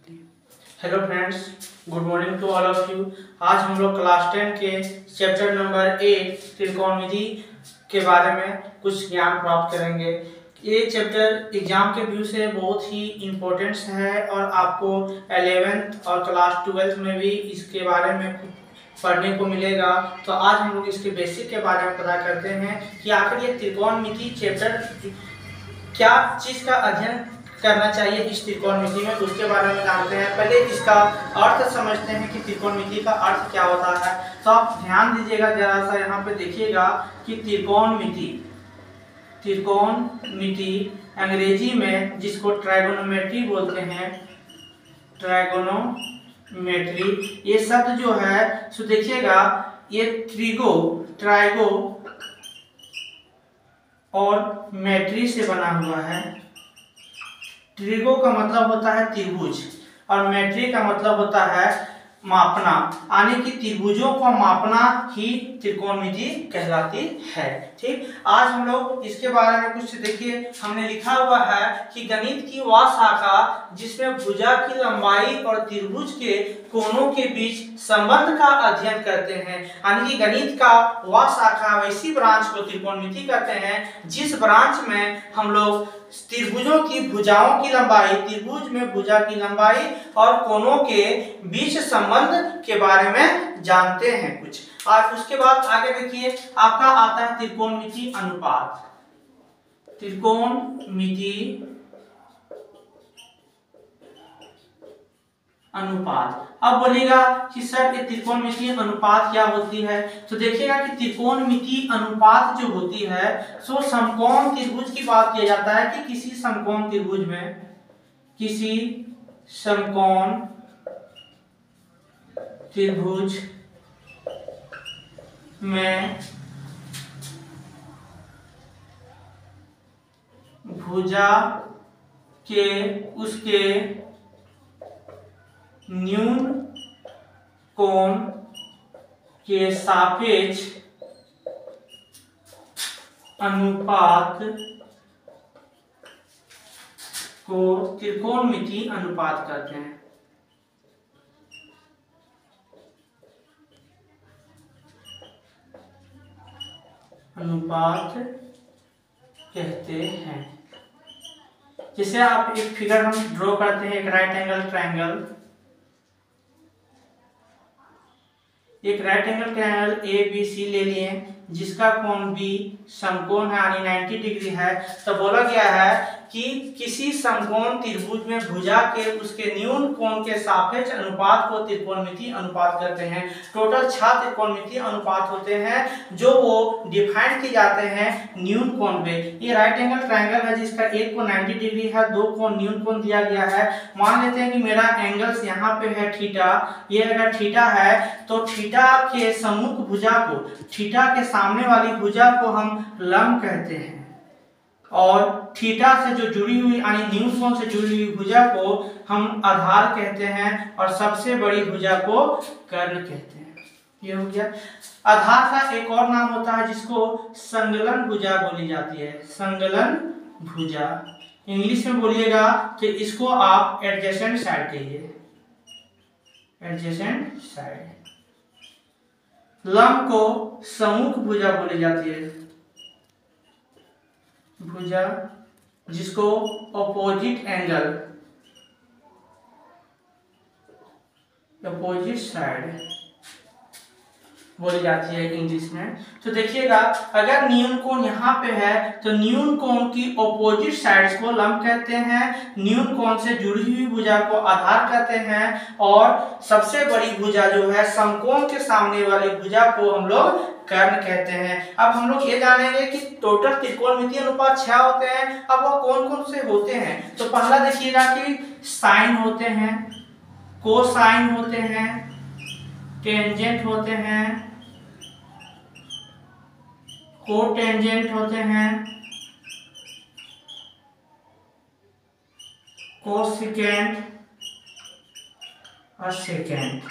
Hello friends, good morning to all of you. आज हम लोग क्लास 10 के चैप्टर नंबर 8 त्रिकोणमिति के बारे में कुछ ज्ञान प्राप्त करेंगे। ये चैप्टर एग्जाम के व्यू से बहुत ही इम्पोर्टेंट है और आपको 11th और क्लास 12th में भी इसके बारे में पढ़ने को मिलेगा। तो आज हम लोग इसके बेसिक के बारे में पता करते हैं कि आखिर ये त्रिकोणमिति चैप्टर क्या चीज़ का अध्ययन करना चाहिए इस त्रिकोणमिति में, उसके बारे में जानते हैं। पहले इसका अर्थ समझते हैं कि त्रिकोणमिति का अर्थ क्या होता है। तो आप ध्यान दीजिएगा, जरा सा यहाँ पे देखिएगा कि त्रिकोणमिति अंग्रेजी में जिसको ट्राइगोनोमेट्री बोलते हैं, ट्राइगोनोमेट्री ये शब्द जो है सो देखिएगा, ये ट्राइगो और मेट्री से बना हुआ है। ट्रिगो का मतलब होता है त्रिभुज और मेट्री का मतलब होता है मापना, यानी कि त्रिभुजों को मापना ही त्रिकोणमिति कहलाती है। ठीक, आज हम लोग इसके बारे में कुछ देखिए। हमने लिखा हुआ है कि गणित की वह शाखा जिसमें भुजा की लंबाई और त्रिभुज के कोणों के बीच संबंध का अध्ययन करते हैं, यानी कि गणित का वह शाखा, वैसी ब्रांच को त्रिकोणमिति कहते हैं जिस ब्रांच में हम लोग त्रिभुजों की भुजाओं की लंबाई, त्रिभुज में भुजा की लंबाई और कोणों के बीच संबंध के बारे में जानते हैं कुछ। और उसके बाद आगे देखिए, आपका आता है त्रिकोणमिति अनुपात। त्रिकोणमिति अनुपात। अब बोलेगा कि सर ये त्रिकोणमिति अनुपात क्या होती है। तो देखिएगा कि त्रिकोणमिति अनुपात जो होती है सो समकोण त्रिभुज की बात किया जाता है कि किसी समकोण त्रिभुज में भुजा के उसके न्यून कोण के सापेक्ष अनुपात को त्रिकोणमिति अनुपात कहते हैं। अनुपात कहते हैं। जैसे आप एक फिगर हम ड्रॉ करते हैं, एक राइट एंगल ट्रायंगल ABC ले लिए, जिसका कोण B समकोण है यानी 90 डिग्री है। तो बोला गया है कि किसी समकोण त्रिभुज में भुजा के उसके न्यून कोण के सापेक्ष अनुपात को त्रिकोणमिति अनुपात कहते हैं। टोटल 6 त्रिकोणमिति अनुपात होते हैं जो वो डिफाइन किए जाते हैं न्यून कोण पे। ये राइट एंगल ट्रायंगल है जिसका एक कोण 90 डिग्री है, दो कोण न्यून कोण दिया गया है। मान लेते हैं कि मेरा एंगल्स यहाँ पे है थीटा, ये अगर थीटा है तो थीटा के सम्मुख भुजा को, थीटा के सामने वाली भुजा को हम लंब कहते हैं और थीटा से जो जुड़ी हुई यानी न्यून कोण से जुड़ी हुई भुजा को हम आधार कहते हैं और सबसे बड़ी भुजा को कर्ण कहते हैं। ये हो गया। आधार का एक और नाम होता है जिसको संगलन भुजा बोली जाती है। संगलन भुजा इंग्लिश में बोलिएगा तो इसको आप एडजेसेंट साइड कहिए, एडजेसेंट साइड। लंब को सम्मुख भुजा बोली जाती है, भुजा जिसको अपोजिट एंगल, अपोजिट साइड बोली जाती है इंग्लिश में। तो देखिएगा, अगर न्यून कोण यहाँ पे है तो न्यून कोण की अपोजिट साइड्स को लंब कहते हैं, न्यून कोण से जुड़ी हुई भुजा को आधार कहते हैं और सबसे बड़ी भुजा जो है समकोण के सामने वाली भुजा को हम लोग कर्ण कहते हैं। अब हम लोग ये जानेंगे कि टोटल त्रिकोणमिति अनुपात 6 होते हैं। अब वो कौन कौन से होते हैं। तो पहला देखिएगा कि साइन होते हैं, कोसाइन होते हैं, टेंजेंट होते हैं, कोटेंजेंट होते हैं, कोसेकेंट और सेकेंट,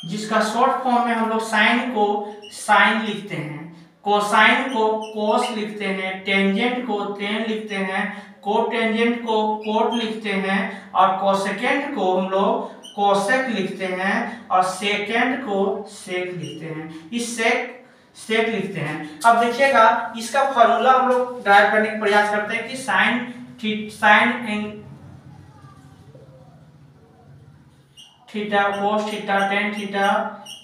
जिसका शॉर्ट फॉर्म में हम लोग साइन को साइन लिखते हैं, कोसाइन को कोस लिखते हैं, टेंजेंट को टेन लिखते हैं, कोटेंजेंट को कोट लिखते हैं, और कोसेकेंट को हम लोग कोसेक लिखते हैं, और सेकेंड को सेक लिखते हैं। इस सेक लिखते हैं। अब देखिएगा इसका फॉर्मूला हम लोग ड्राइव करने का प्रयास करते हैं कि sine theta cos theta tan theta,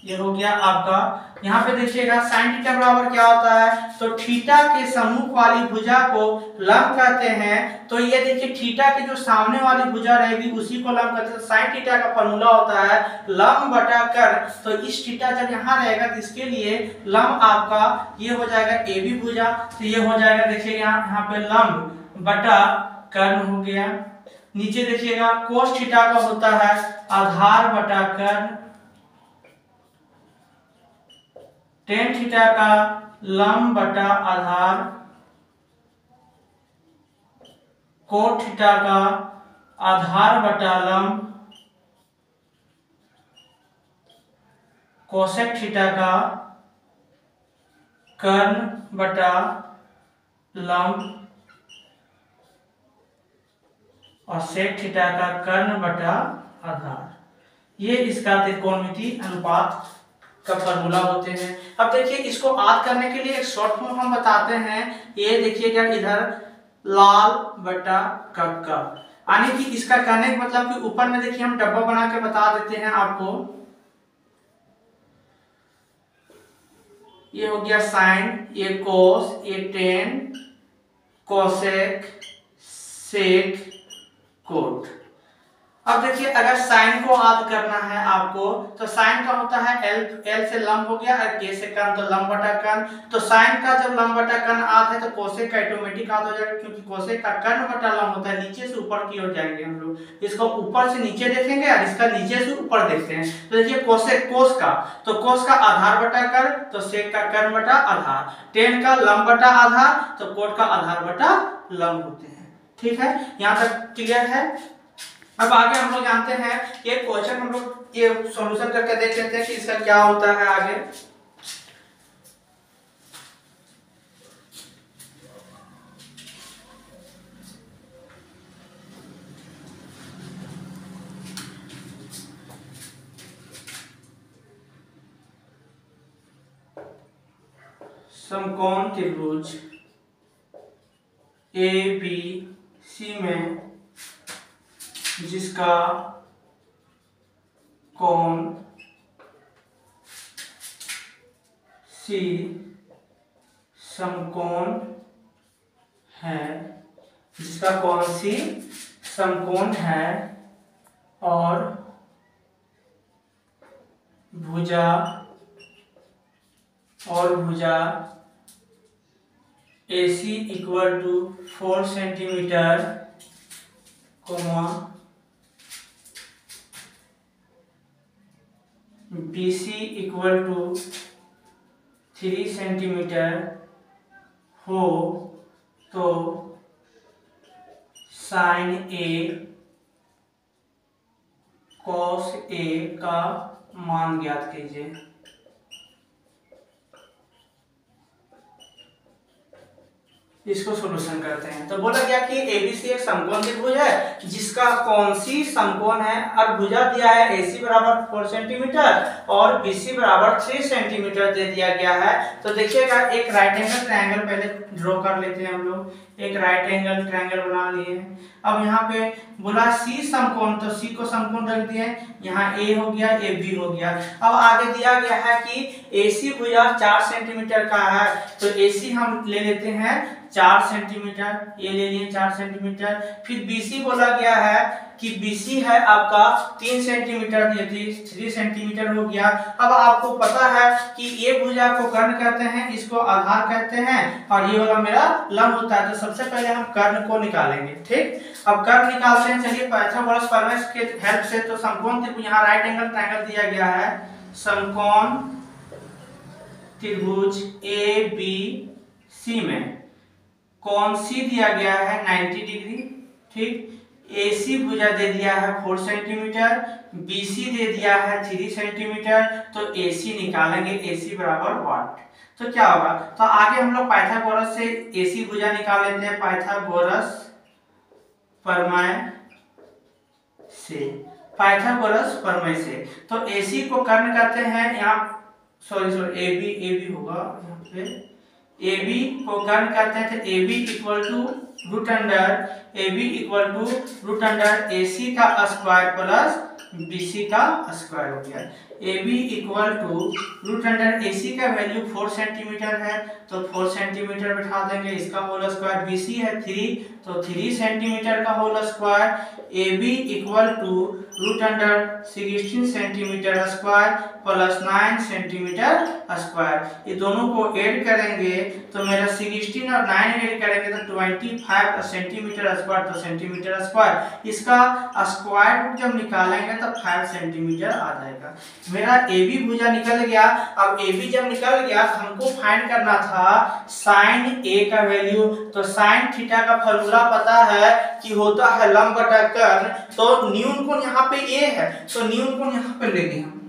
ये हो गया आपका। यहाँ पे देखिएगा साइन थीटा बराबर क्या होता है, तो थीटा के सम्मुख वाली भुजा को लंब कहते हैं। तो ये देखिए थीटा की जो सामने वाली भुजा रहेगी उसी को लंब कहते हैं। साइन थीटा का फॉर्मूला होता है लंब बटा कर। तो इस थीटा जब यहाँ रहेगा तो इसके लिए लंब आपका ये हो जाएगा ए बी भुजा, तो ये हो जाएगा देखिएगा यहाँ पे लंब बटा कर्ण हो गया। नीचे देखिएगा कोस थीटा का होता है आधार बटा कर्ण, टेन थीटा का लंब बटा आधार, कोट थीटा का आधार बटा लंब, कोसेक थीटा का कर्ण बटा लंब, और सेक थीटा का कर्ण बटा आधार। ये इसका त्रिकोणमिति अनुपात का फॉर्मूला होते हैं। अब देखिए इसको याद करने के लिए एक शॉर्ट फॉर्म हम बताते हैं। ये देखिएगा इधर लाल बटा कक्का, यानी कि इसका कहने का मतलब कि ऊपर में देखिए हम डब्बा बना के बता देते हैं आपको। ये हो गया साइन, ये कोस, ये टेन, कोसेक, सेक, कोट। अब देखिए अगर साइन को याद करना है आपको तो साइन का होता है एल से लंब हो गया और के से कर्ण, तो लंब बटा कर्ण। तो साइन का जब लंब बटा कर्ण याद है तो कोसेक का ऑटोमेटिक याद हो जाएगा, क्योंकि कोसेक का कर्ण बटा लंब होता है। नीचे से ऊपर की ओर जाएंगे हम लोग, इसको ऊपर से नीचे देखेंगे और इसका नीचे से ऊपर देखते हैं। तो देखिए कोसेक कोस का, तो कोस का आधार बटा कर्ण, तो सेक का कर्ण बटा आधार, टेन का लंब बटा आधार, तो कोट का आधार बटा लंब होते हैं। ठीक है, यहाँ तक क्लियर है। अब आगे हम लोग जानते हैं ये क्वेश्चन हम लोग ये सॉल्यूशन करके देख लेते हैं कि इसका क्या होता है आगे। समकोण त्रिभुज ए बी सी में जिसका कोण सी समकोण है, जिसका कोण सी समकोण है और भुजा AC equal to 4 centimetre BC equal to 3 centimetre हो तो साइन A कॉस A का मान ज्ञात कीजिए। इसको सॉल्यूशन करते हैं। तो बोला गया कि ABC एक समकोण त्रिभुज है जिसका कोण सी समकोण है और भुजा दिया है AC बराबर 4 सेंटीमीटर और BC बराबर 3 सेंटीमीटर दे दिया गया है। तो देखिएगा एक राइट एंगल ट्रायंगल पहले ड्रॉ कर लेते हैं हम लोग। एक राइट एंगल ट्रायंगल बना लिए। अब यहाँ पे बोला C समकोण, तो C को समकोण रख दिए, यहाँ A हो गया, ये B हो गया। अब आगे दिया गया है कि AC भुजा 4 सेंटीमीटर का है, तो AC हम ले लेते हैं 4 सेंटीमीटर, ये ले लिए 4 सेंटीमीटर। फिर BC बोला गया है कि BC है आपका 3 सेंटीमीटर, ये 3 सेंटीमीटर हो गया। अब आपको पता है कि ये भुजा को कर्ण कहते हैं, इसको आधार कहते हैं और ये वाला मेरा लंब होता है। तो सबसे पहले हम कर्ण को निकालेंगे। ठीक, अब कर्ण निकालते हैं। चलिए पाइथागोरस प्रमेय के हेल्प से। तो समकोण त्रिभुज, यहाँ राइट एंगल ट्रायंगल दिया गया है, समकोण त्रिभुज ABC में कोण C दिया गया है 90 डिग्री। ठीक, AC भुजा दे दिया है 4 सेंटीमीटर, BC दे दिया है 3 सेंटीमीटर। तो AC निकालेंगे, AC बराबर वाट। तो क्या होगा, तो आगे हम लोग पाइथागोरस से AC भुजा निकाल लेते हैं, पाइथागोरस प्रमेय से, पाइथागोरस प्रमेय से। तो AC को कर्ण करते हैं, यहाँ सॉरी AB होगा यहाँ पे, AB को कर्ण करते हैं तो AB equal to root under AC का स्क्वायर प्लस BC का स्क्वायर हो गया। AB equal to root under AC का वैल्यू 4 सेंटीमीटर है, तो 4 सेंटीमीटर बिठा देंगे, इसका होल स्क्वायर, BC है 3, तो 3 सेंटीमीटर का whole square. AB equal to root under 16 centimetre square plus 9 centimetre square. ये दोनों को ऐड करेंगे तो मेरा 16 और 9 ऐड करेंगे तो 25 सेंटीमीटर स्क्वायर, तो सेंटीमीटर स्क्वायर, इसका स्क्वायर रूट जब निकालेंगे तो 5 सेंटीमीटर आ जाएगा। मेरा AB भुजा निकल गया। अब AB जब निकल गया तो हमको फाइंड करना था साइन A का वैल्यू। तो साइन थीटा का फॉर्मूला पता है कि होता है लंब बटा कर्ण, तो न्यून कोण यहाँ पे A है, तो न्यून कोण यहाँ पे लेंगे हम।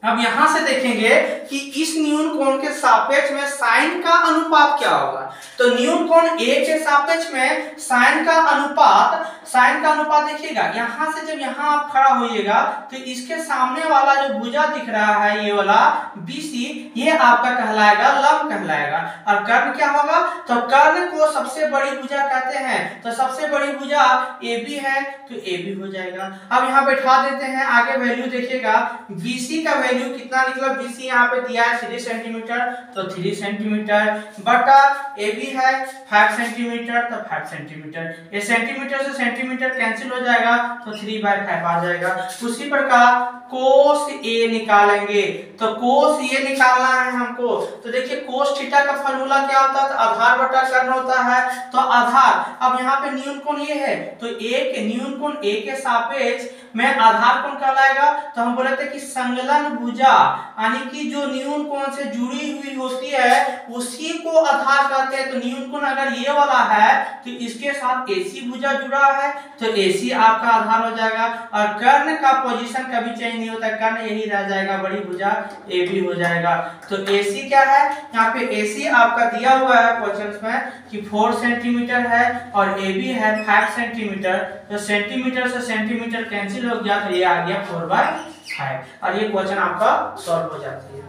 अब यहां से देखेंगे कि इस न्यून कोण के सापेक्ष में साइन का अनुपात क्या होगा। तो न्यून कोण A के सापेक्ष में साइन का अनुपात देखिएगा, यहां से जब यहां आप खड़ा होइएगा तो इसके सामने वाला जो भुजा दिख रहा है ये वाला BC, ये आपका कहलाएगा लंब कहलाएगा। और कर्ण क्या होगा, तो कर्ण को सबसे बड़ी भुजा कहते हैं, तो सबसे बड़ी भुजा AB है तो AB हो जाएगा। अब यहाँ बैठा देते हैं, आगे वैल्यू देखिएगा, BC का वैल्यू कितना निकला, BC यहाँ पे दिया है 3 सेंटीमीटर, तो 3 सेंटीमीटर बटा AB है 5 सेंटीमीटर, तो 5 सेंटीमीटर। ये सेंटीमीटर से सेंटीमीटर कैंसिल हो जाएगा तो 3/5 आ जाएगा। उसी प्रकार कोस A निकालेंगे, तो कोस A निकालना है हमको। तो देखिए कोस थीटा का फॉर्मूला क्या होता है, तो आधार बटा कर्ण होता है, तो आधार, अब यहाँ पे न्यून कोण ये है तो न्यून कोण A के सापेक्ष में आधार कोण कहलाएगा। तो हम बोले थे कि संलग्न भुजा, यानी कि जो न्यून कोण से जुड़ी हुई होती है उसी को आधार कहते हैं। तो न्यून कोण अगर ये वाला है तो इसके साथ AC भुजा जुड़ा है, तो AC आपका आधार हो जाएगा। और कर्ण का पोजीशन कभी चेंज नहीं होता, कर्ण यही रह जाएगा, बड़ी भुजा AB हो जाएगा। तो AC क्या है, यहाँ पे AC आपका दिया हुआ है क्वेश्चन में कि 4 सेंटीमीटर है और AB है 5 सेंटीमीटर, तो सेंटीमीटर से सेंटीमीटर कैंसिल हो गया, तो ये आ गया 4/5 और ये क्वेश्चन आपका सॉल्व हो जाती है।